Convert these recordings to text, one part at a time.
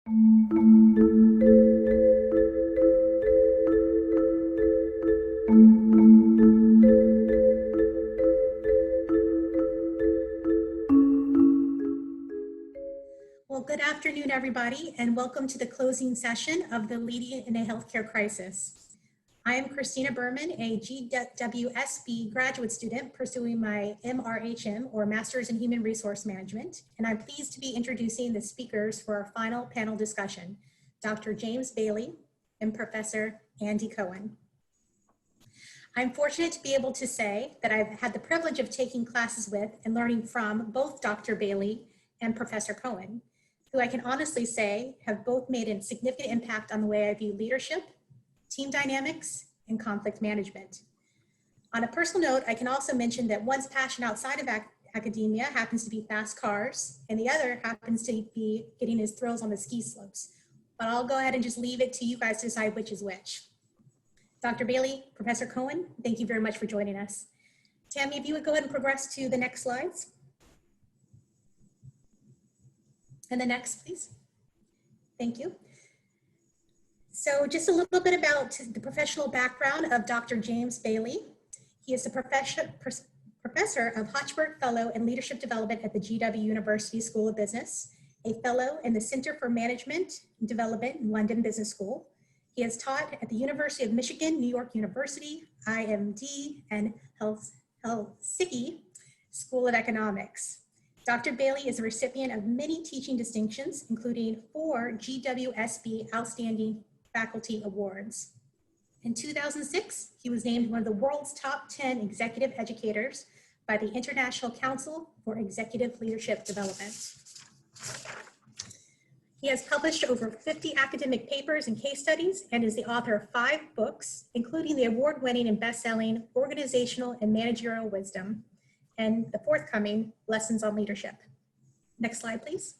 Well, good afternoon, everybody, and welcome to the closing session of the Leading in a Healthcare Crisis. I am Christina Berman, a GWSB graduate student pursuing my MHRM, or Master's in Human Resource Management, and I'm pleased to be introducing the speakers for our final panel discussion, Dr. James Bailey and Professor Andy Cohen. I'm fortunate to be able to say that I've had the privilege of taking classes with and learning from both Dr. Bailey and Professor Cohen, who I can honestly say have both made a significant impact on the way I view leadership, team dynamics, and conflict management. On a personal note, I can also mention that one's passion outside of academia happens to be fast cars, and the other happens to be getting his thrills on the ski slopes. But I'll go ahead and just leave it to you guys to decide which is which. Dr. Bailey, Professor Cohen, thank you very much for joining us. Tammy, if you would go ahead and progress to the next slides. And the next, please. Thank you. So just a little bit about the professional background of Dr. James Bailey. He is a professor of Hochberg Fellow in Leadership Development at the GW University School of Business, a fellow in the Center for Management and Development in London Business School. He has taught at the University of Michigan, New York University, IMD, and Helsinki School of Economics. Dr. Bailey is a recipient of many teaching distinctions, including 4 GWSB Outstanding Faculty Awards. In 2006, he was named one of the world's top 10 executive educators by the International Council for Executive Leadership Development. He has published over 50 academic papers and case studies and is the author of 5 books, including the award-winning and best-selling Organizational and Managerial Wisdom, and the forthcoming Lessons on Leadership. Next slide, please.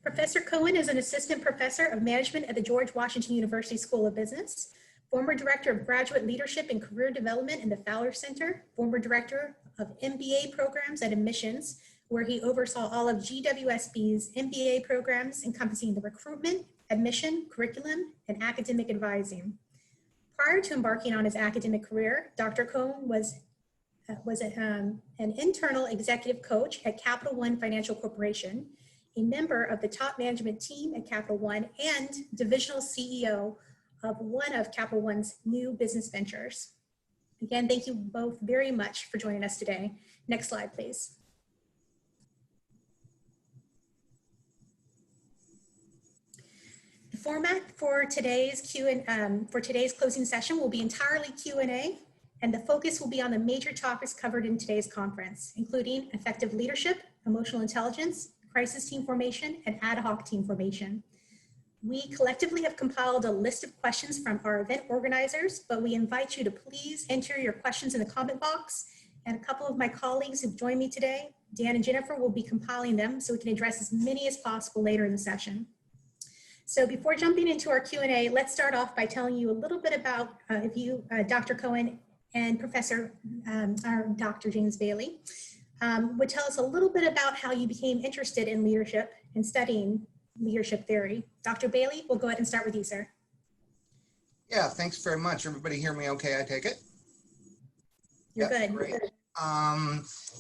Professor Cohen is an assistant professor of management at the George Washington University School of Business, former director of graduate leadership and career development in the Fowler Center, former director of MBA programs at Admissions, where he oversaw all of GWSB's MBA programs encompassing the recruitment, admission, curriculum, and academic advising. Prior to embarking on his academic career, Dr. Cohen was an internal executive coach at Capital One Financial Corporation, a member of the top management team at Capital One, and divisional CEO of one of Capital One's new business ventures. Again, thank you both very much for joining us today. Next slide, please. The format for today's closing session will be entirely Q&A, and the focus will be on the major topics covered in today's conference, including effective leadership, emotional intelligence, crisis team formation, and ad hoc team formation. We collectively have compiled a list of questions from our event organizers, but we invite you to please enter your questions in the comment box, and a couple of my colleagues who've joined me today, Dan and Jennifer, will be compiling them so we can address as many as possible later in the session. So before jumping into our Q&A, let's start off by telling you a little bit about Dr. Cohen and Dr. James Bailey would tell us a little bit about how you became interested in leadership and studying leadership theory. Dr. Bailey, we'll go ahead and start with you, sir. Yeah, thanks very much. Everybody hear me okay, I take it? You're good. Great.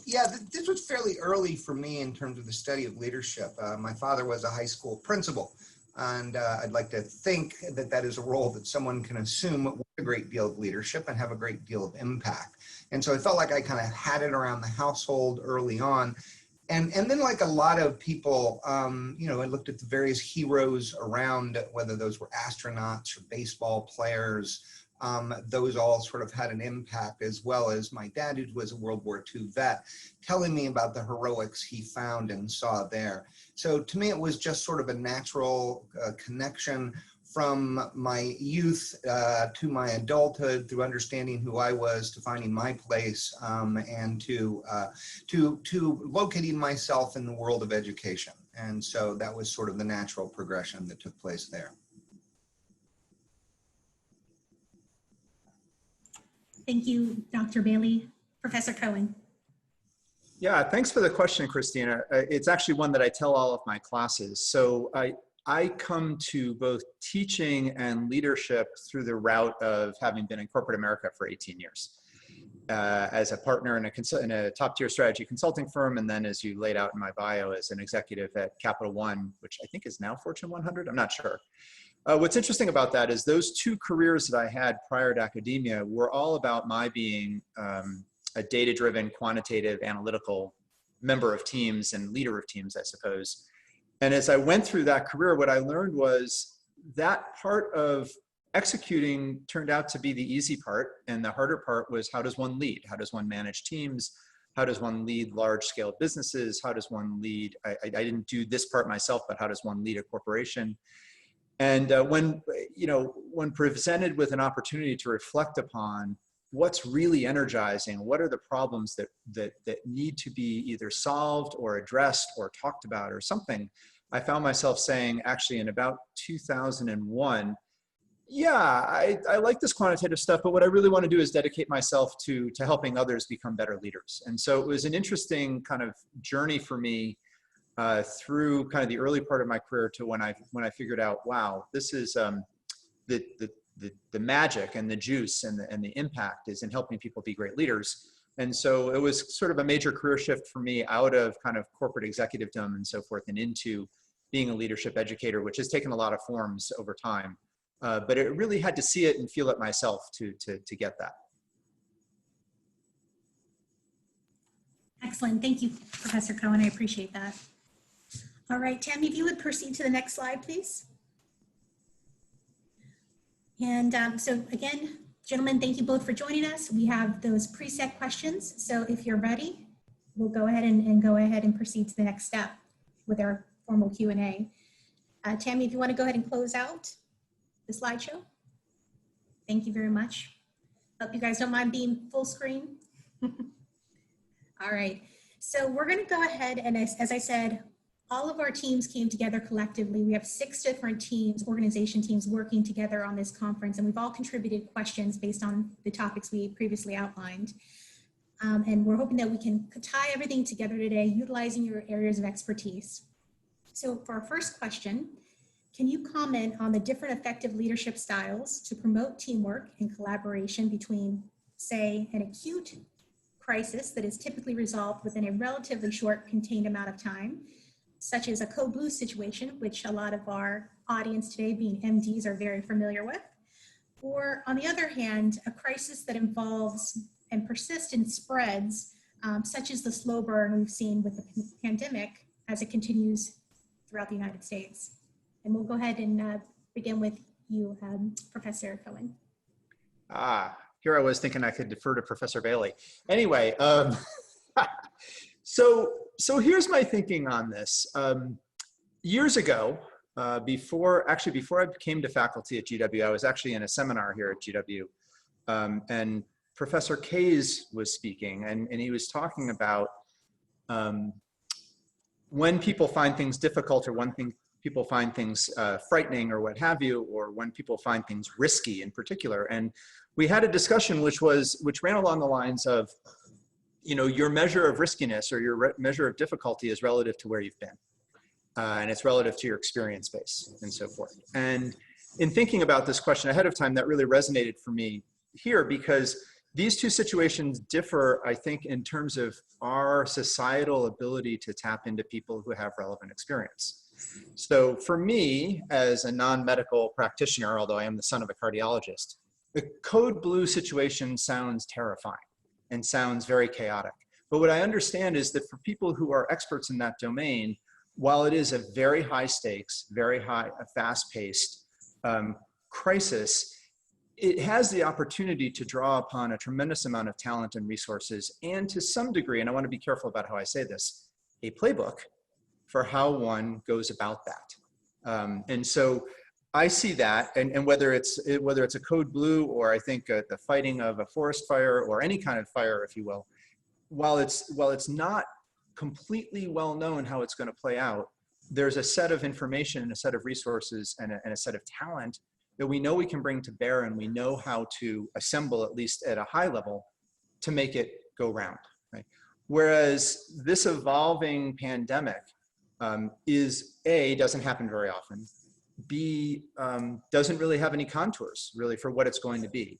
Yeah, this was fairly early for me in terms of the study of leadership. My father was a high school principal, and I'd like to think that that is a role that someone can assume with a great deal of leadership and have a great deal of impact. And so I felt like I kind of had it around the household early on. And then, like a lot of people, you know, I looked at the various heroes around, whether those were astronauts or baseball players. Those all sort of had an impact, as well as my dad, who was a World War II vet, telling me about the heroics he found and saw there. So to me, it was just sort of a natural connection from my youth to my adulthood, through understanding who I was, to finding my place, and to locating myself in the world of education. And so that was sort of the natural progression that took place there. Thank you, Dr. Bailey. Professor Cohen. Yeah, thanks for the question, Christina. It's actually one that I tell all of my classes. So I come to both teaching and leadership through the route of having been in corporate America for 18 years. As a partner in a top-tier strategy consulting firm, and then as you laid out in my bio, as an executive at Capital One, which I think is now Fortune 100, I'm not sure. What's interesting about that is those two careers that I had prior to academia were all about my being a data-driven, quantitative, analytical member of teams and leader of teams, I suppose. And as I went through that career, what I learned was that part of executing turned out to be the easy part, and the harder part was, how does one lead? How does one manage teams? How does one lead large-scale businesses? How does one lead, I didn't do this part myself, but how does one lead a corporation? And when presented with an opportunity to reflect upon what's really energizing, what are the problems that need to be either solved or addressed or talked about or something, I found myself saying, actually in about 2001, yeah, I like this quantitative stuff, but what I really want to do is dedicate myself to helping others become better leaders. And so it was an interesting kind of journey for me through kind of the early part of my career to when I figured out, wow, this is the magic and the juice and the impact is in helping people be great leaders. And so it was sort of a major career shift for me out of kind of corporate executive-dom and so forth and into being a leadership educator, which has taken a lot of forms over time. But it really had to see it and feel it myself to get that. Excellent. Thank you, Professor Cohen. I appreciate that. All right, Tammy, if you would proceed to the next slide, please. And so again, gentlemen, thank you both for joining us. We have those preset questions. So if you're ready, we'll go ahead and proceed to the next step with our formal Q&A. Tammy, if you want to go ahead and close out the slideshow. Thank you very much. Hope you guys don't mind being full screen. All right, so we're going to go ahead and as I said, all of our teams came together collectively. We have 6 different teams, organization teams working together on this conference, and we've all contributed questions based on the topics we previously outlined. And we're hoping that we can tie everything together today, utilizing your areas of expertise. So for our first question, can you comment on the different effective leadership styles to promote teamwork and collaboration between, say, an acute crisis that is typically resolved within a relatively short contained amount of time, such as a code blue situation, which a lot of our audience today, being MDs, are very familiar with, or on the other hand, a crisis that involves and persists and spreads, such as the slow burn we've seen with the pandemic as it continues throughout the United States. And we'll go ahead and begin with you, Professor Cohen. Here I was thinking I could defer to Professor Bailey. Anyway, so here's my thinking on this. Years ago, before I came to faculty at GW, I was actually in a seminar here at GW, and Professor Kays was speaking, and he was talking about when people find things difficult, or when people find things frightening or what have you, or when people find things risky in particular. And we had a discussion which ran along the lines of, your measure of riskiness or your measure of difficulty is relative to where you've been. And it's relative to your experience base and so forth. And in thinking about this question ahead of time, that really resonated for me here, because these two situations differ, I think, in terms of our societal ability to tap into people who have relevant experience. So for me, as a non-medical practitioner, although I am the son of a cardiologist, the code blue situation sounds terrifying and sounds very chaotic. But what I understand is that for people who are experts in that domain, while it is a very high stakes, very high, fast-paced crisis, it has the opportunity to draw upon a tremendous amount of talent and resources, and to some degree, and I want to be careful about how I say this, a playbook for how one goes about that. And so I see that, and whether it's a code blue, or I think the fighting of a forest fire, or any kind of fire, if you will, while it's not completely well known how it's going to play out, there's a set of information and a set of resources and a set of talent that we know we can bring to bear, and we know how to assemble, at least at a high level, to make it go round. Right? Whereas this evolving pandemic doesn't happen very often. B, doesn't really have any contours really for what it's going to be.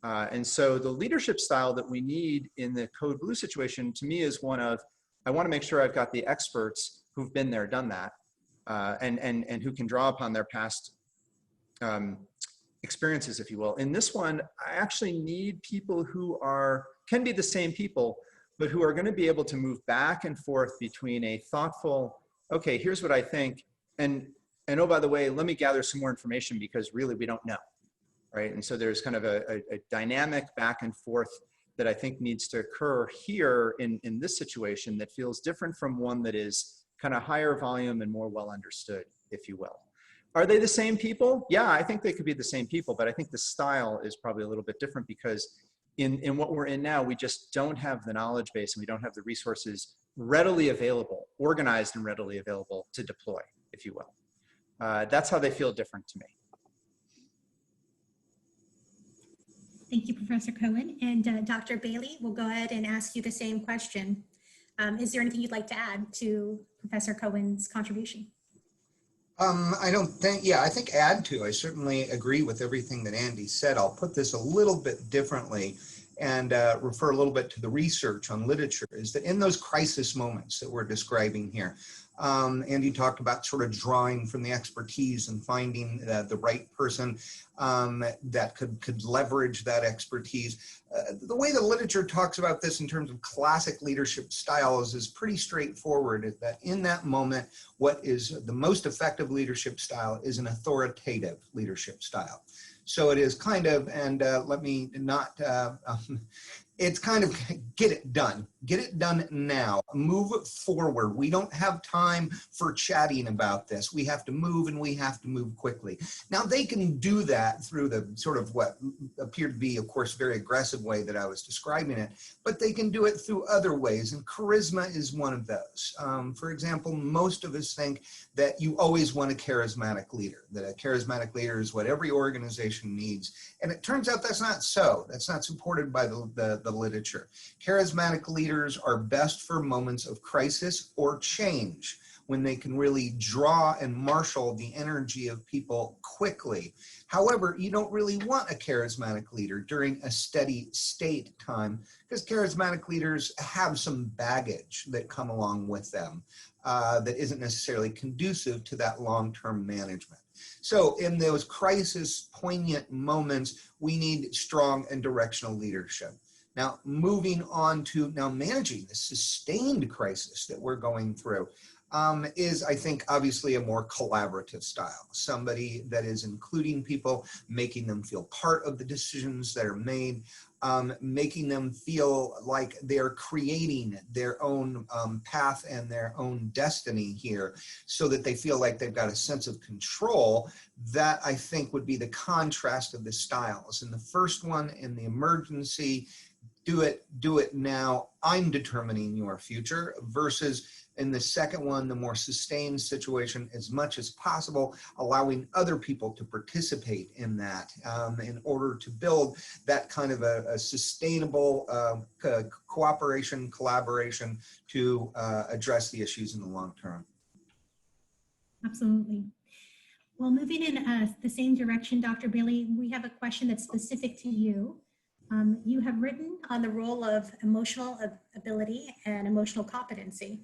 And so the leadership style that we need in the Code Blue situation to me is one of, I want to make sure I've got the experts who've been there, done that, and who can draw upon their past experiences, if you will. In this one, I actually need people who can be the same people, but who are going to be able to move back and forth between a thoughtful, okay, here's what I think, and oh, by the way, let me gather some more information because really we don't know, right? And so there's kind of a dynamic back and forth that I think needs to occur here in this situation that feels different from one that is kind of higher volume and more well understood, if you will. Are they the same people? Yeah, I think they could be the same people, but I think the style is probably a little bit different because in what we're in now, we just don't have the knowledge base and we don't have the resources readily available, organized and readily available to deploy, if you will. That's how they feel different to me. Thank you, Professor Cohen. And Dr. Bailey, we'll go ahead and ask you the same question. Is there anything you'd like to add to Professor Cohen's contribution? I don't think, yeah, I think add to. I certainly agree with everything that Andy said. I'll put this a little bit differently and refer a little bit to the research on literature, is that in those crisis moments that we're describing here, Andy talked about sort of drawing from the expertise and finding the right person that could leverage that expertise. The way the literature talks about this in terms of classic leadership styles is pretty straightforward, is that in that moment, what is the most effective leadership style is an authoritative leadership style. So it is kind of, and let me not, it's kind of get it done now, move it forward. We don't have time for chatting about this. We have to move and we have to move quickly. Now they can do that through the sort of what appeared to be, of course, very aggressive way that I was describing it, but they can do it through other ways, and charisma is one of those. For example, most of us think that you always want a charismatic leader, that a charismatic leader is what every organization needs. And it turns out that's not so. That's not supported by the literature. Charismatic leaders are best for moments of crisis or change, when they can really draw and marshal the energy of people quickly. However, you don't really want a charismatic leader during a steady state time, because charismatic leaders have some baggage that come along with them that isn't necessarily conducive to that long-term management. So in those crisis poignant moments, we need strong and directional leadership. Now, moving on to now managing the sustained crisis that we're going through is, I think, obviously a more collaborative style. Somebody that is including people, making them feel part of the decisions that are made, making them feel like they're creating their own path and their own destiny here, so that they feel like they've got a sense of control. That, I think, would be the contrast of the styles. In the first one, in the emergency, do it now, I'm determining your future, versus in the second one, the more sustained situation, as much as possible, allowing other people to participate in that in order to build that kind of a sustainable cooperation, collaboration to address the issues in the long term. Absolutely. Well, moving in the same direction, Dr. Bailey, we have a question that's specific to you. You have written on the role of emotional ability and emotional competency.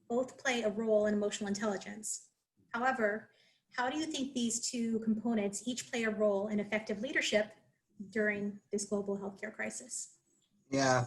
Both play a role in emotional intelligence. However, how do you think these two components each play a role in effective leadership during this global healthcare crisis? Yeah,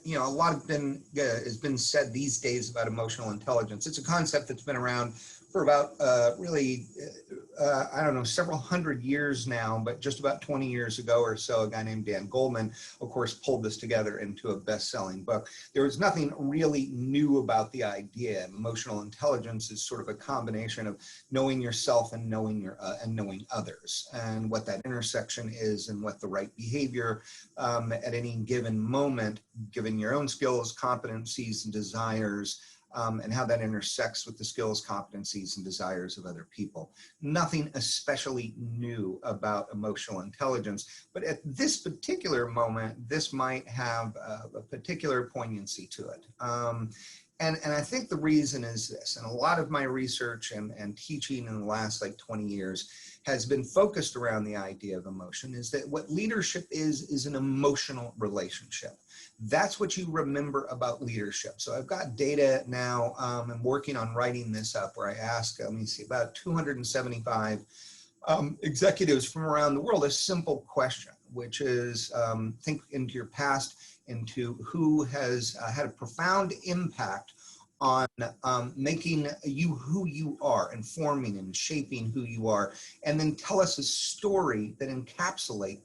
you know, a lot has been said these days about emotional intelligence. It's a concept that's been around for about I don't know, several hundred years now, but just about 20 years ago or so, a guy named Dan Goldman, of course, pulled this together into a best-selling book. There was nothing really new about the idea. Emotional intelligence is sort of a combination of knowing yourself and knowing knowing others, and what that intersection is, and what the right behavior at any given moment, given your own skills, competencies, and desires, and how that intersects with the skills, competencies, and desires of other people. Nothing especially new about emotional intelligence, but at this particular moment, this might have a particular poignancy to it. And I think the reason is this, and a lot of my research and teaching in the last like 20 years has been focused around the idea of emotion, is that what leadership is an emotional relationship. That's what you remember about leadership. So I've got data now, I'm working on writing this up, where I ask, let me see, about 275 executives from around the world a simple question, which is think into your past, into who has had a profound impact on making you who you are, and forming and shaping who you are, and then tell us a story that encapsulates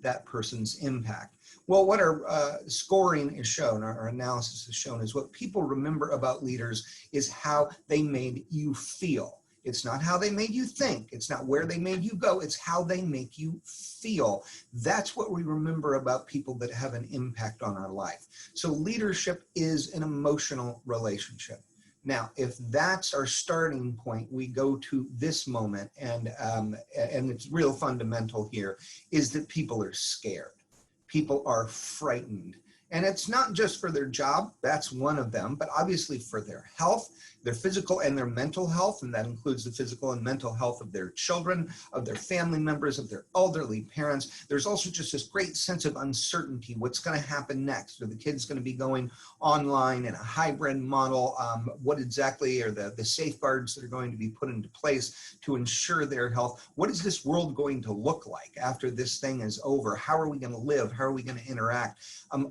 that person's impact. Well, what our scoring is shown, our analysis has shown, is what people remember about leaders is how they made you feel. It's not how they made you think. It's not where they made you go. It's how they make you feel. That's what we remember about people that have an impact on our life. So leadership is an emotional relationship. Now, if that's our starting point, we go to this moment, and it's real fundamental here, is that people are scared. People are frightened. And it's not just for their job, that's one of them, but obviously for their health, their physical and their mental health, and that includes the physical and mental health of their children, of their family members, of their elderly parents. There's also just this great sense of uncertainty. What's going to happen next? Are the kids going to be going online in a hybrid model? What exactly are the safeguards that are going to be put into place to ensure their health? What is this world going to look like after this thing is over? How are we going to live? How are we going to interact?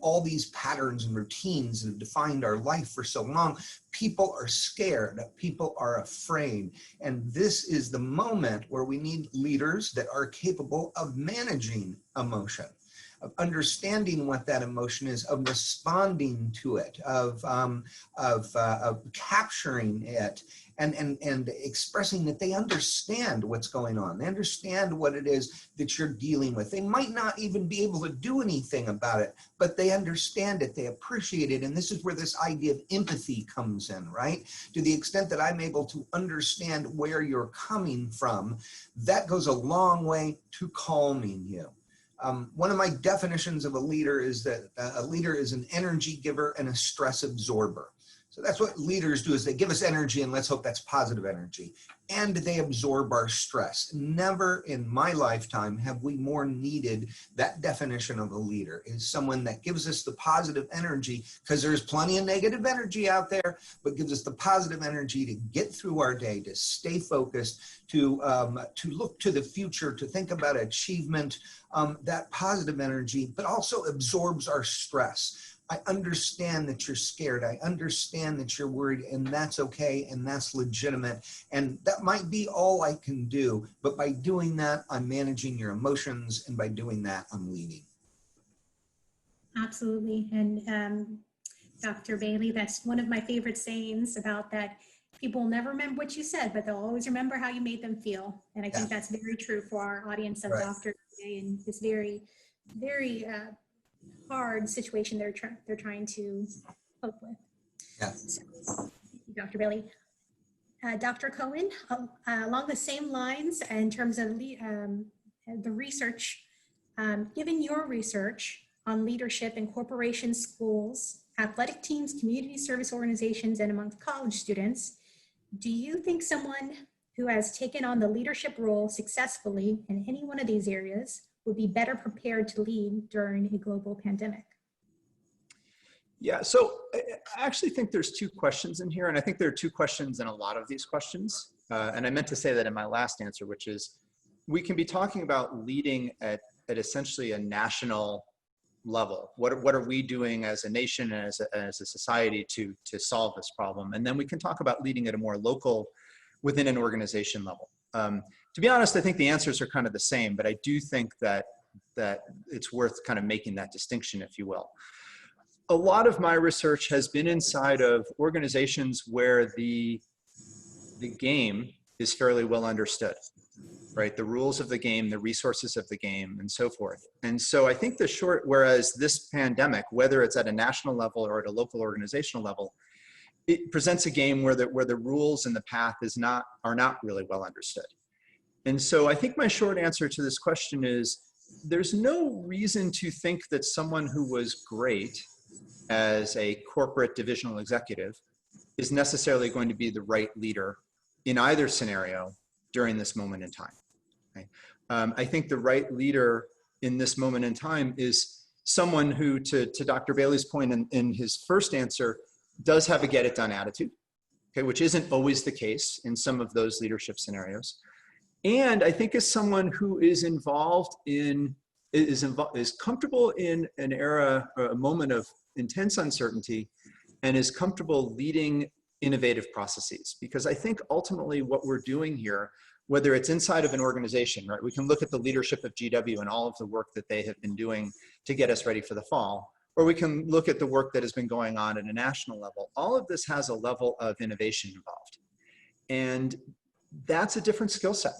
All these patterns and routines that have defined our life for so long. People are scared, people are afraid, and this is the moment where we need leaders that are capable of managing emotion, of understanding what that emotion is, of responding to it, of capturing it, and expressing that they understand what's going on. They understand what it is that you're dealing with. They might not even be able to do anything about it, but they understand it, they appreciate it. And this is where this idea of empathy comes in, right? To the extent that I'm able to understand where you're coming from, that goes a long way to calming you. One of my definitions of a leader is that a leader is an energy giver and a stress absorber. So that's what leaders do, is they give us energy, and let's hope that's positive energy. And they absorb our stress. Never in my lifetime have we more needed that definition of a leader, is someone that gives us the positive energy, because there's plenty of negative energy out there, but gives us the positive energy to get through our day, to stay focused, to look to the future, to think about achievement, that positive energy, but also absorbs our stress. I understand that you're scared. I understand that you're worried, and that's okay, and that's legitimate. And that might be all I can do, but by doing that, I'm managing your emotions, and by doing that, I'm leading. Absolutely. And Dr. Bailey, that's one of my favorite sayings about that. People will never remember what you said, but they'll always remember how you made them feel. And I think that's very true for our audience of doctors today, in this very, very hard situation they're trying to cope with. Yeah. So, thank you, Dr. Bailey. Dr. Cohen, along the same lines, in terms of the research, given your research on leadership in corporations, schools, athletic teams, community service organizations, and amongst college students, do you think someone who has taken on the leadership role successfully in any one of these areas would be better prepared to lead during a global pandemic? Yeah, so I actually think there's two questions in here, and I think there are two questions in a lot of these questions. And I meant to say that in my last answer, which is we can be talking about leading at essentially a national level. What are we doing as a nation and as a society to solve this problem? And then we can talk about leading at a more local, within an organization level. To be honest, I think the answers are kind of the same, but I do think that it's worth kind of making that distinction, if you will. A lot of my research has been inside of organizations where the game is fairly well understood. right? The rules of the game, the resources of the game, and so forth. And so I think whereas this pandemic, whether it's at a national level or at a local organizational level, it presents a game where the rules and the path are not really well understood. And so I think my short answer to this question is, there's no reason to think that someone who was great as a corporate divisional executive is necessarily going to be the right leader in either scenario during this moment in time. Okay? I think the right leader in this moment in time is someone who, to Dr. Bailey's point in his first answer, does have a get it done attitude, okay, which isn't always the case in some of those leadership scenarios. And I think is someone who is comfortable in an era, or a moment of intense uncertainty, and is comfortable leading innovative processes. Because I think ultimately what we're doing here, whether it's inside of an organization, right? We can look at the leadership of GW and all of the work that they have been doing to get us ready for the fall, or we can look at the work that has been going on at a national level. All of this has a level of innovation involved. And that's a different skill set.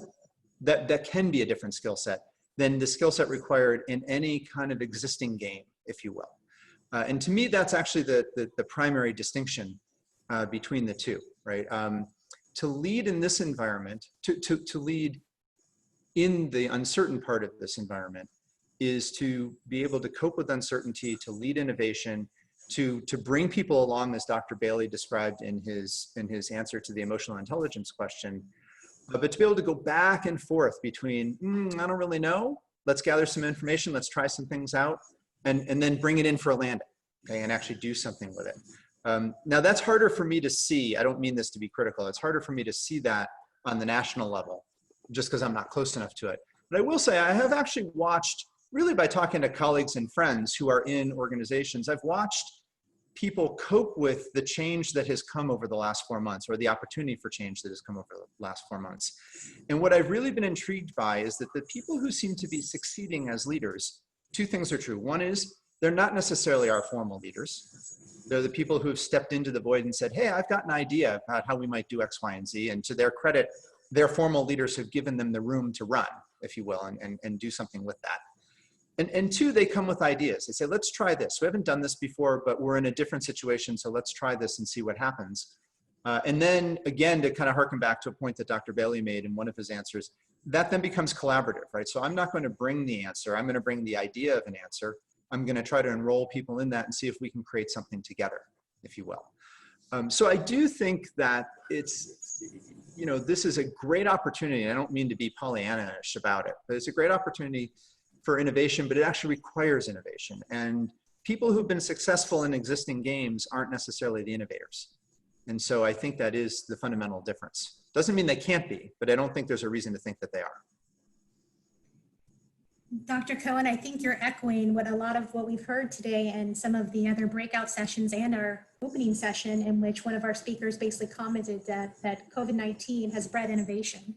That can be a different skill set than the skill set required in any kind of existing game, if you will. And to me, that's actually the primary distinction between the two, right? To lead in this environment, to lead in the uncertain part of this environment, is to be able to cope with uncertainty, to lead innovation, to bring people along, as Dr. Bailey described in his answer to the emotional intelligence question, but to be able to go back and forth between, I don't really know, let's gather some information, let's try some things out, and then bring it in for a landing, okay, and actually do something with it. Now that's harder for me to see. I don't mean this to be critical. It's harder for me to see that on the national level, just because I'm not close enough to it. But I will say I have actually watched, really by talking to colleagues and friends who are in organizations, I've watched people cope with the change that has come over the last 4 months, or the opportunity for change that has come over the last 4 months. And what I've really been intrigued by is that the people who seem to be succeeding as leaders, two things are true. One is they're not necessarily our formal leaders. They're the people who have stepped into the void and said, hey, I've got an idea about how we might do X, Y, and Z. And to their credit, their formal leaders have given them the room to run, if you will, and do something with that. And two, they come with ideas. They say, let's try this. We haven't done this before, but we're in a different situation, so let's try this and see what happens. And then again, to kind of harken back to a point that Dr. Bailey made in one of his answers, that then becomes collaborative, right? So I'm not going to bring the answer. I'm going to bring the idea of an answer. I'm going to try to enroll people in that and see if we can create something together, if you will. So I do think that it's, this is a great opportunity. I don't mean to be Pollyanna-ish about it, but it's a great opportunity for innovation, but it actually requires innovation. And people who've been successful in existing games aren't necessarily the innovators. And so I think that is the fundamental difference. Doesn't mean they can't be, but I don't think there's a reason to think that they are. Dr. Cohen, I think you're echoing what a lot of what we've heard today and some of the other breakout sessions and our opening session, in which one of our speakers basically commented that COVID-19 has bred innovation.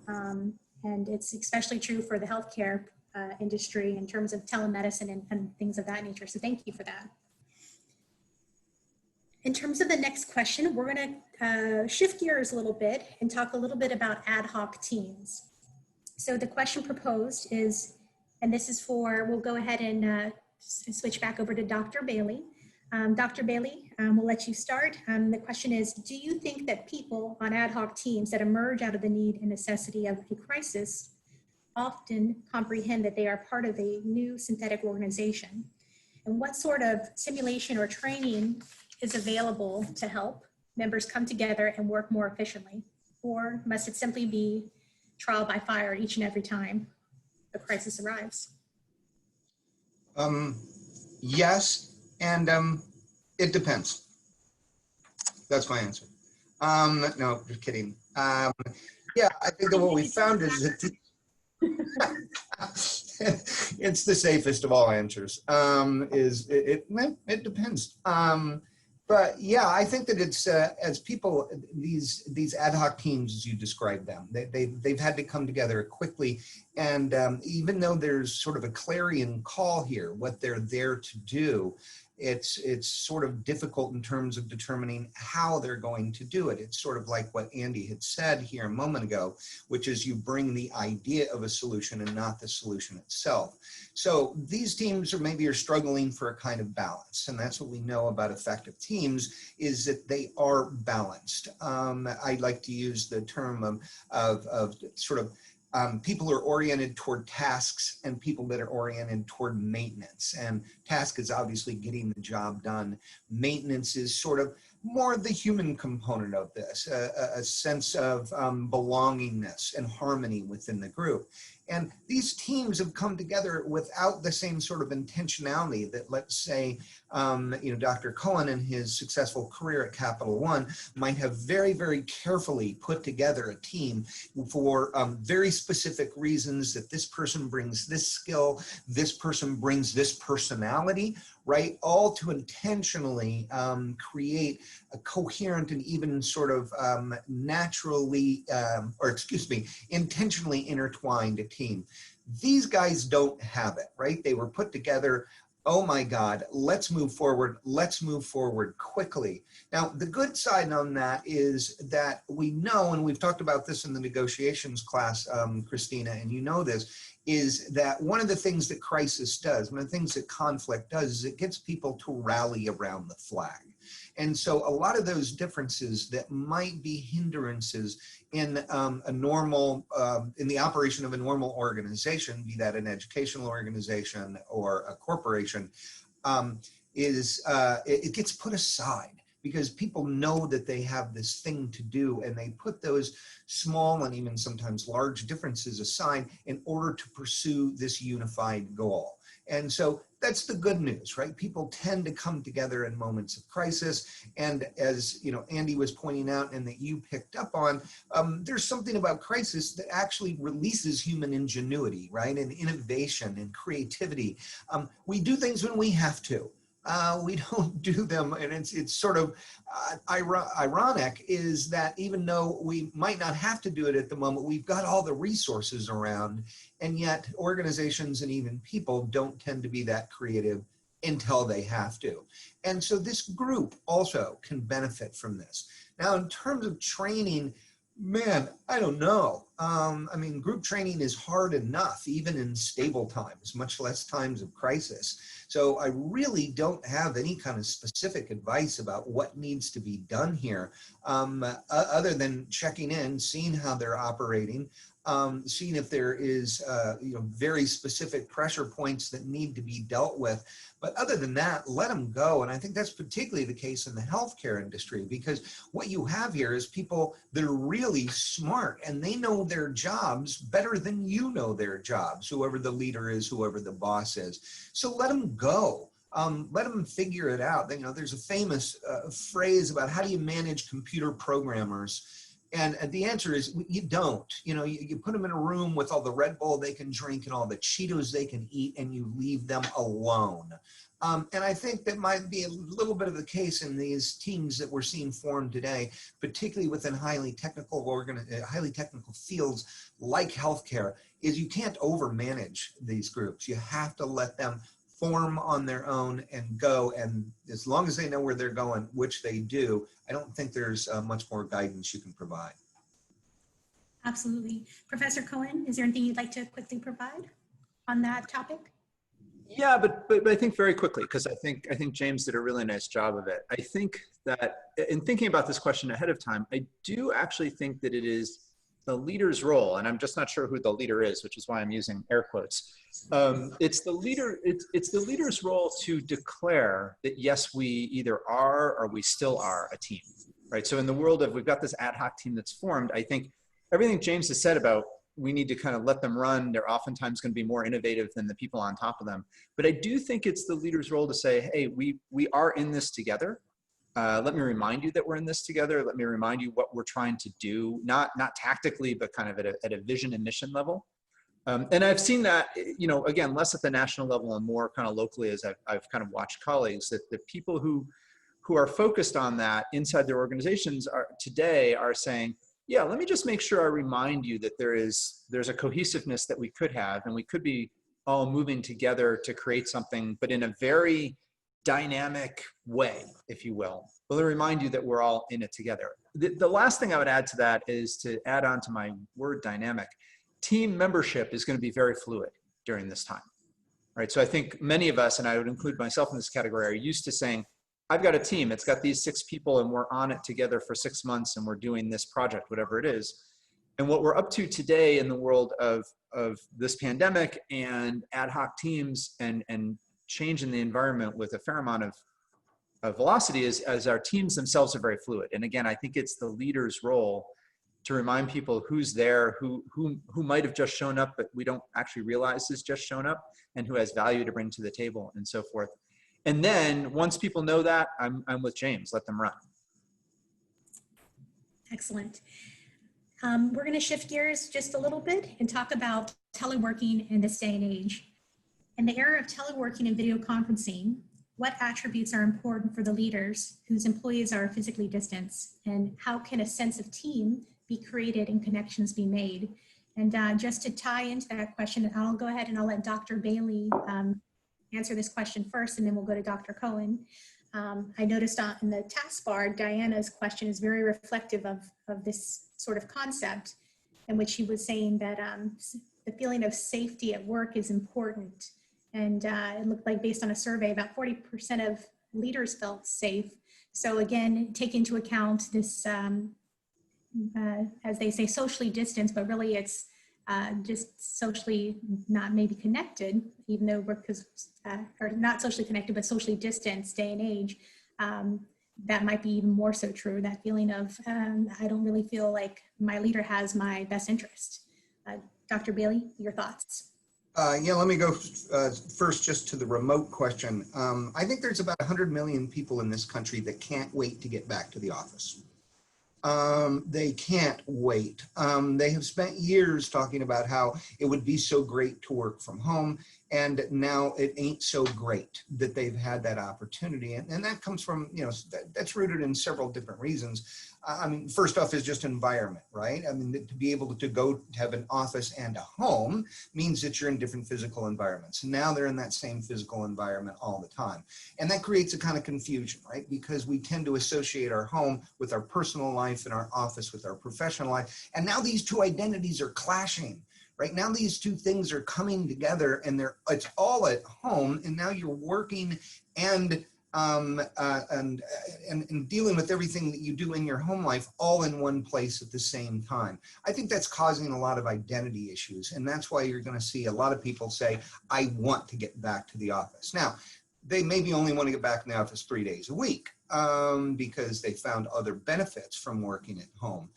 And it's especially true for the healthcare industry in terms of telemedicine and things of that nature. So thank you for that. In terms of the next question, we're going to shift gears a little bit and talk a little bit about ad hoc teams. So the question proposed is, and this is for, we'll go ahead and switch back over to Dr. Bailey. Dr. Bailey, we'll let you start. The question is, do you think that people on ad hoc teams that emerge out of the need and necessity of a crisis often comprehend that they are part of a new synthetic organization? And what sort of simulation or training is available to help members come together and work more efficiently? Or must it simply be trial by fire each and every time a crisis arrives? Yes, and it depends. That's my answer. No, just kidding. Yeah, I think that what we found is that it's the safest of all answers. It depends. But yeah, I think that it's as people, these ad hoc teams, as you described them, they've had to come together quickly. And even though there's sort of a clarion call here, what they're there to do, it's sort of difficult in terms of determining how they're going to do it. It's sort of like what Andy had said here a moment ago, which is you bring the idea of a solution and not the solution itself. So these teams maybe are struggling for a kind of balance, and that's what we know about effective teams, is that they are balanced. I like to use the term of sort of people who are oriented toward tasks and people that are oriented toward maintenance. And task is obviously getting the job done. Maintenance is sort of more the human component of this, a sense of belongingness and harmony within the group. And these teams have come together without the same sort of intentionality that, let's say, Dr. Cohen in his successful career at Capital One might have very, very carefully put together a team for very specific reasons, that this person brings this skill, this person brings this personality, right? All to intentionally create a coherent and even sort of intentionally intertwined team. These guys don't have it, right? They were put together, oh my God, let's move forward quickly. Now, the good side on that is that we know, and we've talked about this in the negotiations class, Christina, and you know this, is that one of the things that crisis does, one of the things that conflict does, is it gets people to rally around the flag. And so a lot of those differences that might be hindrances in a normal, in the operation of a normal organization, be that an educational organization or a corporation, it gets put aside, because people know that they have this thing to do, and they put those small and even sometimes large differences aside in order to pursue this unified goal. And so that's the good news, right? People tend to come together in moments of crisis. And as Andy was pointing out and that you picked up on, there's something about crisis that actually releases human ingenuity, right? And innovation and creativity. We do things when we have to. We don't do them, and it's sort of ironic is that even though we might not have to do it at the moment, we've got all the resources around, and yet organizations and even people don't tend to be that creative until they have to. And so this group also can benefit from this. Now, in terms of training, man, I don't know. I mean, group training is hard enough, even in stable times, much less times of crisis. So I really don't have any kind of specific advice about what needs to be done here, other than checking in, seeing how they're operating, seeing if there is very specific pressure points that need to be dealt with. But other than that, let them go. And I think that's particularly the case in the healthcare industry, because what you have here is people that are really smart, and they know their jobs better than you know their jobs, whoever the leader is, whoever the boss is. So let them go. Let them figure it out. There's a famous phrase about how do you manage computer programmers? And the answer is you don't. You put them in a room with all the Red Bull they can drink and all the Cheetos they can eat, and you leave them alone. And I think that might be a little bit of the case in these teams that we're seeing formed today, particularly within highly technical fields like healthcare, is you can't overmanage these groups. You have to let them form on their own and go, and as long as they know where they're going, which they do, I don't think there's much more guidance you can provide. Absolutely. Professor Cohen, is there anything you'd like to quickly provide on that topic? Yeah, but I think very quickly, because I think James did a really nice job of it. I think that in thinking about this question ahead of time, I do actually think that it is the leader's role, and I'm just not sure who the leader is, which is why I'm using air quotes. It's the leader's role to declare that yes, we either are or we still are a team, right? So in the world of we've got this ad hoc team that's formed, I think everything James has said about we need to kind of let them run. They're oftentimes going to be more innovative than the people on top of them. But I do think it's the leader's role to say, hey, we are in this together. Let me remind you that we're in this together. Let me remind you what we're trying to do, not tactically, but kind of at a vision and mission level. And I've seen that, again, less at the national level and more kind of locally as I've kind of watched colleagues, that the people who are focused on that inside their organizations today are saying, yeah, let me just make sure I remind you that there's a cohesiveness that we could have, and we could be all moving together to create something, but in a very dynamic way, if you will. Well, to remind you that we're all in it together. The last thing I would add to that is to add on to my word dynamic. Team membership is going to be very fluid during this time, right? So I think many of us, and I would include myself in this category, are used to saying, I've got a team, it's got these 6 people and we're on it together for 6 months and we're doing this project, whatever it is. And what we're up to today in the world of this pandemic and ad hoc teams and change in the environment with a fair amount of velocity is as our teams themselves are very fluid. And again, I think it's the leader's role to remind people who's there, who might have just shown up, but we don't actually realize has just shown up, and who has value to bring to the table and so forth. And then once people know that, I'm with James, let them run. Excellent. We're going to shift gears just a little bit and talk about teleworking in this day and age. In the era of teleworking and video conferencing, what attributes are important for the leaders whose employees are physically distanced, and how can a sense of team be created and connections be made? And just to tie into that question, I'll go ahead and I'll let Dr. Bailey answer this question first, and then we'll go to Dr. Cohen. I noticed in the taskbar, Diana's question is very reflective of this sort of concept, in which she was saying that the feeling of safety at work is important. And it looked like, based on a survey, about 40% of leaders felt safe. So again, take into account this, as they say, socially distanced, but really it's just socially not maybe connected, even though we're, or not socially connected, but socially distanced day and age. That might be even more so true, that feeling of, I don't really feel like my leader has my best interest. Dr. Bailey, your thoughts? Yeah, let me go first just to the remote question. I think there's about 100 million people in this country that can't wait to get back to the office. They can't wait. They have spent years talking about how it would be so great to work from home, and now it ain't so great that they've had that opportunity. And that comes from, that's rooted in several different reasons. I mean, first off is just environment, right? I mean, to be able to go to have an office and a home means that you're in different physical environments. And now they're in that same physical environment all the time. And that creates a kind of confusion, right? Because we tend to associate our home with our personal life and our office with our professional life. And now these two identities are clashing. Right now, these two things are coming together, and it's all at home. And now you're working and dealing with everything that you do in your home life all in one place at the same time. I think that's causing a lot of identity issues. And that's why you're going to see a lot of people say, I want to get back to the office. Now, they maybe only want to get back in the office 3 days a week because they found other benefits from working at home.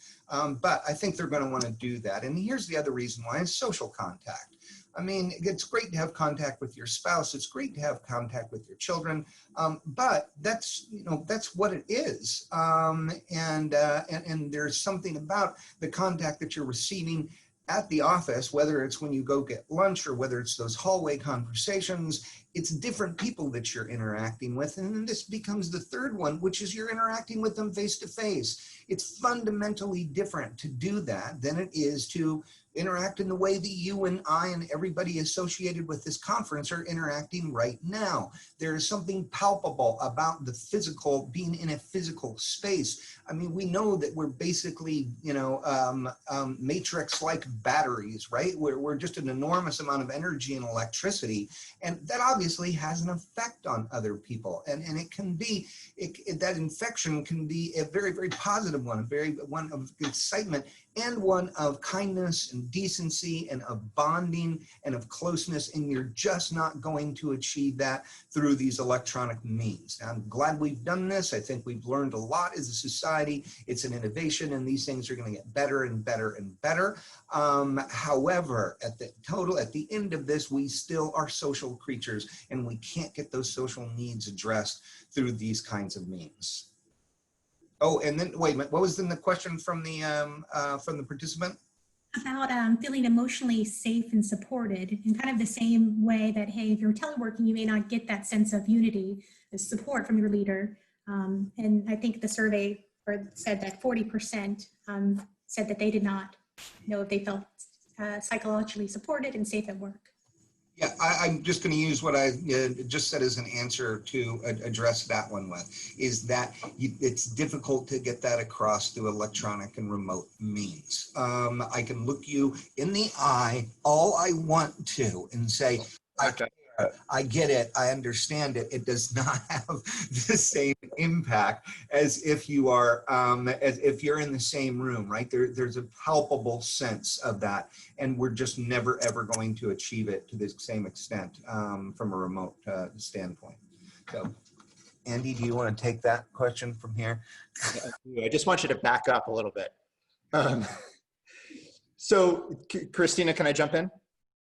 But I think they're going to want to do that. And here's the other reason why, is social contact. I mean, it's great to have contact with your spouse. It's great to have contact with your children, but that's what it is. And there's something about the contact that you're receiving at the office, whether it's when you go get lunch or whether it's those hallway conversations. It's different people that you're interacting with. And then this becomes the third one, which is you're interacting with them face to face. It's fundamentally different to do that than it is to interact in the way that you and I and everybody associated with this conference are interacting right now. There is something palpable about the physical, being in a physical space. I mean, we know that we're basically, matrix-like batteries, right? We're just an enormous amount of energy and electricity, and that obviously has an effect on other people. And it can be, that infection can be a very, very positive one, one of excitement, and one of kindness and decency and of bonding and of closeness, and you're just not going to achieve that through these electronic means. I'm glad we've done this. I think we've learned a lot as a society. It's an innovation, and these things are going to get better and better and better. However, at the end of this, we still are social creatures, and we can't get those social needs addressed through these kinds of means. Oh, and then wait a minute. What was then the question from the participant? About feeling emotionally safe and supported, in kind of the same way that, hey, if you're teleworking, you may not get that sense of unity, the support from your leader. And I think the survey said that 40% said that they did not know if they felt psychologically supported and safe at work. Yeah, I'm just going to use what I just said as an answer to address that one with, is that it's difficult to get that across through electronic and remote means. I can look you in the eye all I want to and say, Okay. I get it, I understand it. It does not have the same impact as if you are, as if you're in the same room, right? There's a palpable sense of that, and we're just never ever going to achieve it to the same extent from a remote standpoint. So, Andy, do you want to take that question from here? I just want you to back up a little bit. So, Christina, can I jump in?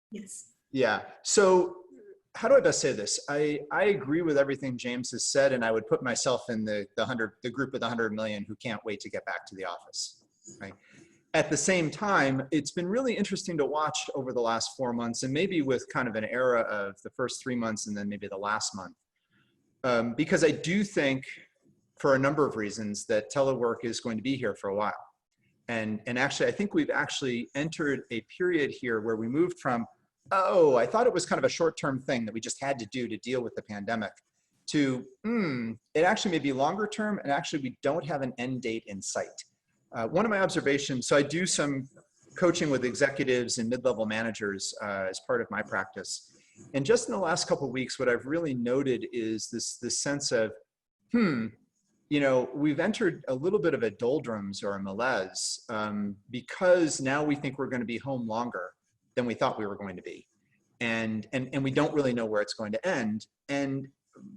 Yes. Yeah. So, how do I best say this? I agree with everything James has said, and I would put myself in the group of the 100 million who can't wait to get back to the office. Right. At the same time, it's been really interesting to watch over the last 4 months, and maybe with kind of an era of the first 3 months and then maybe the last month, because I do think, for a number of reasons, that telework is going to be here for a while. And actually, I think we've actually entered a period here where we moved from, oh, I thought it was kind of a short-term thing that we just had to do to deal with the pandemic, to, it actually may be longer term, and actually we don't have an end date in sight. One of my observations, so I do some coaching with executives and mid-level managers as part of my practice. And just in the last couple of weeks, what I've really noted is this sense of, you know, we've entered a little bit of a doldrums or a malaise because now we think we're going to be home longer than we thought we were going to be. And we don't really know where it's going to end. And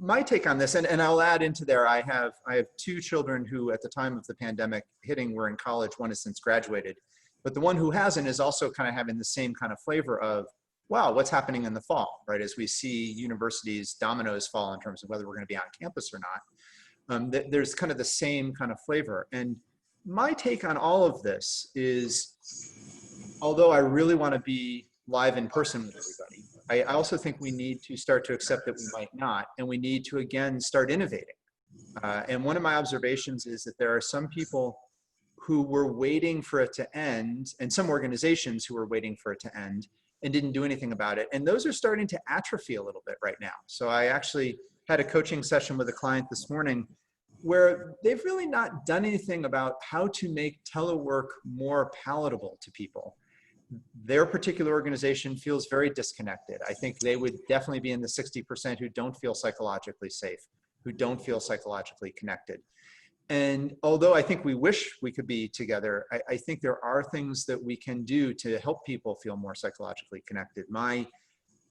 my take on this, and I'll add into there, I have 2 children who at the time of the pandemic hitting were in college. One has since graduated, but the one who hasn't is also kind of having the same kind of flavor of, wow, what's happening in the fall, right? As we see universities dominoes fall in terms of whether we're going to be on campus or not. There's kind of the same kind of flavor. And my take on all of this is, although I really want to be live in person with everybody, I also think we need to start to accept that we might not, and we need to, again, start innovating. And one of my observations is that there are some people who were waiting for it to end, and some organizations who were waiting for it to end and didn't do anything about it. And those are starting to atrophy a little bit right now. So I actually had a coaching session with a client this morning where they've really not done anything about how to make telework more palatable to people. Their particular organization feels very disconnected. I think they would definitely be in the 60% who don't feel psychologically safe, who don't feel psychologically connected. And although I think we wish we could be together, I think there are things that we can do to help people feel more psychologically connected. My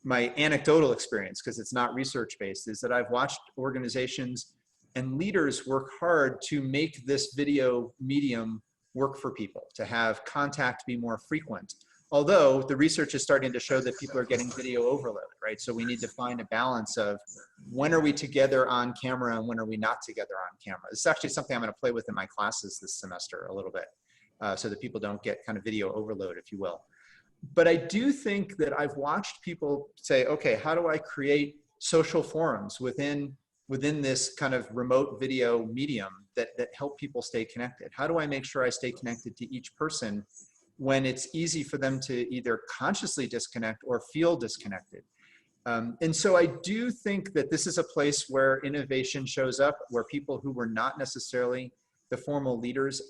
anecdotal experience, because it's not research-based, is that I've watched organizations and leaders work hard to make this video medium work for people, to have contact be more frequent. Although the research is starting to show that people are getting video overload, right? So we need to find a balance of when are we together on camera and when are we not together on camera. This is actually something I'm going to play with in my classes this semester a little bit, so that people don't get kind of video overload, if you will. But I do think that I've watched people say, okay, how do I create social forums within this kind of remote video medium that help people stay connected? How do I make sure I stay connected to each person when it's easy for them to either consciously disconnect or feel disconnected? And so I do think that this is a place where innovation shows up, where people who were not necessarily the formal leaders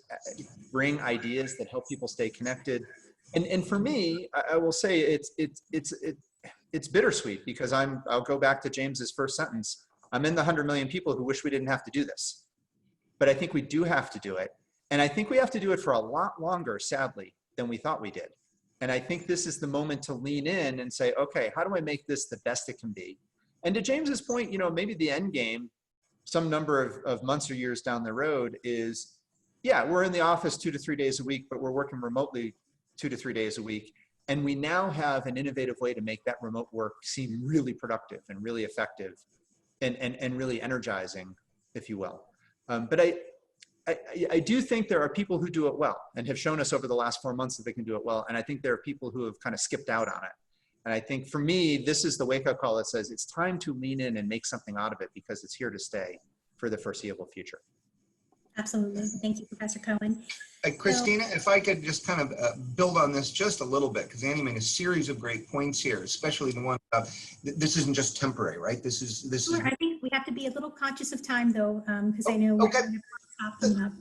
bring ideas that help people stay connected. And for me, I will say it's bittersweet, because I'll go back to James's first sentence. I'm in the 100 million people who wish we didn't have to do this, but I think we do have to do it. And I think we have to do it for a lot longer, sadly, than we thought we did. And I think this is the moment to lean in and say, okay, how do I make this the best it can be? And to James's point, you know, maybe the end game, some number of months or years down the road is, yeah, we're in the office 2 to 3 days a week, but we're working remotely 2 to 3 days a week. And we now have an innovative way to make that remote work seem really productive and really effective and really energizing, if you will. But I do think there are people who do it well and have shown us over the last 4 months that they can do it well. And I think there are people who have kind of skipped out on it. And I think for me, this is the wake-up call that says it's time to lean in and make something out of it, because it's here to stay for the foreseeable future. Absolutely. Thank you, Professor Cohen. Christina, if I could just kind of build on this just a little bit, because Annie made a series of great points here, especially the one This isn't just temporary, right? This is Sure, I think we have to be a little conscious of time though, because I know we're okay. popping up.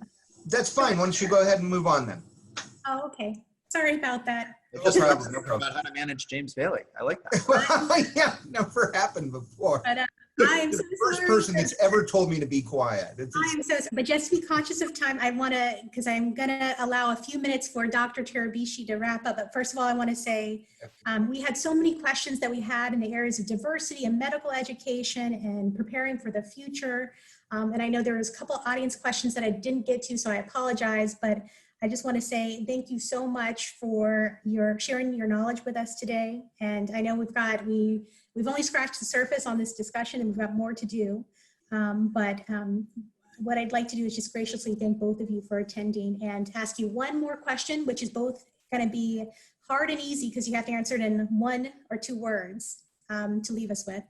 That's fine. Why don't you go ahead and move on then? Oh, okay. Sorry about that. It No just problem, no problem. about how to manage James Bailey. I like that. Well, yeah, never happened before. But I am You're so the first sorry. person that's ever told me to be quiet. I'm so sorry, but just to be conscious of time, I want to, because I'm going to allow a few minutes for Dr. Terabishi to wrap up. But first of all, I want to say we had so many questions that we had in the areas of diversity and medical education and preparing for the future. And I know there was a couple audience questions that I didn't get to, so I apologize. But I just want to say thank you so much for your sharing your knowledge with us today. And I know we've only scratched the surface on this discussion, and we've got more to do. What I'd like to do is just graciously thank both of you for attending and ask you one more question, which is both going to be hard and easy because you have to answer it in 1 or 2 words to leave us with.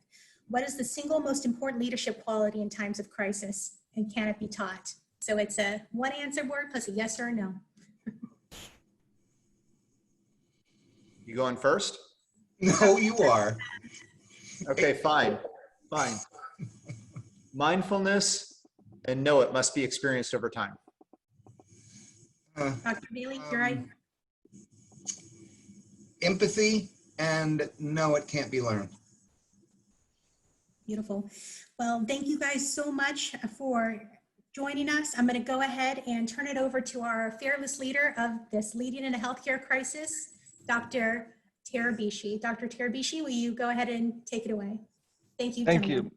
What is the single most important leadership quality in times of crisis, and can it be taught? So it's a 1 answer word plus a yes or a no. You going first? No, you are. Okay, fine. Mindfulness, and no, it must be experienced over time. Dr. Bailey, you're right. Empathy, and no, it can't be learned. Beautiful. Well, thank you guys so much for joining us. I'm going to go ahead and turn it over to our fearless leader of this Leading in a Healthcare Crisis, Dr. Terabishi. Dr. Terabishi, will you go ahead and take it away? Thank you, gentlemen.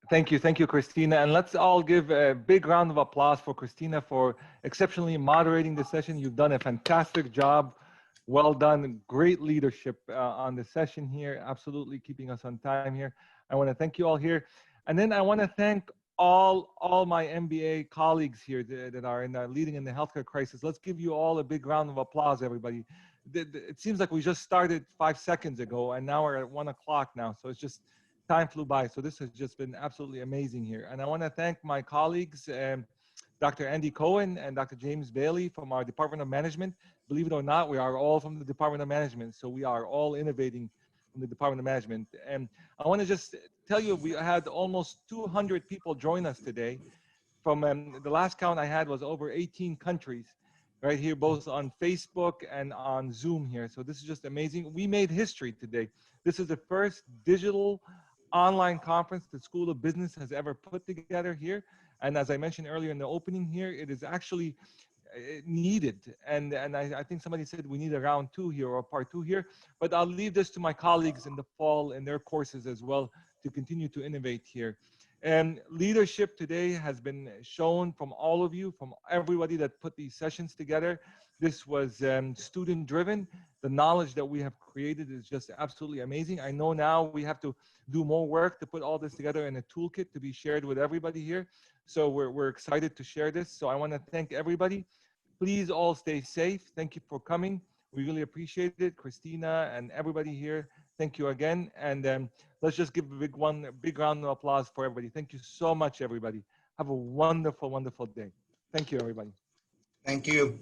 Thank you, Christina. And let's all give a big round of applause for Christina for exceptionally moderating the session. You've done a fantastic job. Well done. Great leadership on the session here. Absolutely keeping us on time here. I want to thank you all here. And then I want to thank all my MBA colleagues here that are in leading in the healthcare crisis. Let's give you all a big round of applause, everybody. It seems like we just started 5 seconds ago, and now we're at 1 o'clock now. So it's just time flew by. So this has just been absolutely amazing here. And I want to thank my colleagues, Dr. Andy Cohen and Dr. James Bailey from our Department of Management. Believe it or not, we are all from the Department of Management. So we are all innovating from the Department of Management. And I want to just tell you, we had almost 200 people join us today. From the last count I had was over 18 countries right here, both on Facebook and on Zoom here. So this is just amazing. We made history today. This is the first digital online conference the School of Business has ever put together here. And as I mentioned earlier in the opening here, it is actually needed. And I think somebody said we need a round 2 here or part 2 here, but I'll leave this to my colleagues in the fall in their courses as well to continue to innovate here. And leadership today has been shown from all of you, from everybody that put these sessions together. This was student driven. The knowledge that we have created is just absolutely amazing. I know now we have to do more work to put all this together in a toolkit to be shared with everybody here. So we're excited to share this. So I want to thank everybody. Please all stay safe. Thank you for coming. We really appreciate it. Christina and everybody here, thank you again. And let's just give a big round of applause for everybody. Thank you so much, everybody. Have a wonderful, wonderful day. Thank you, everybody. Thank you.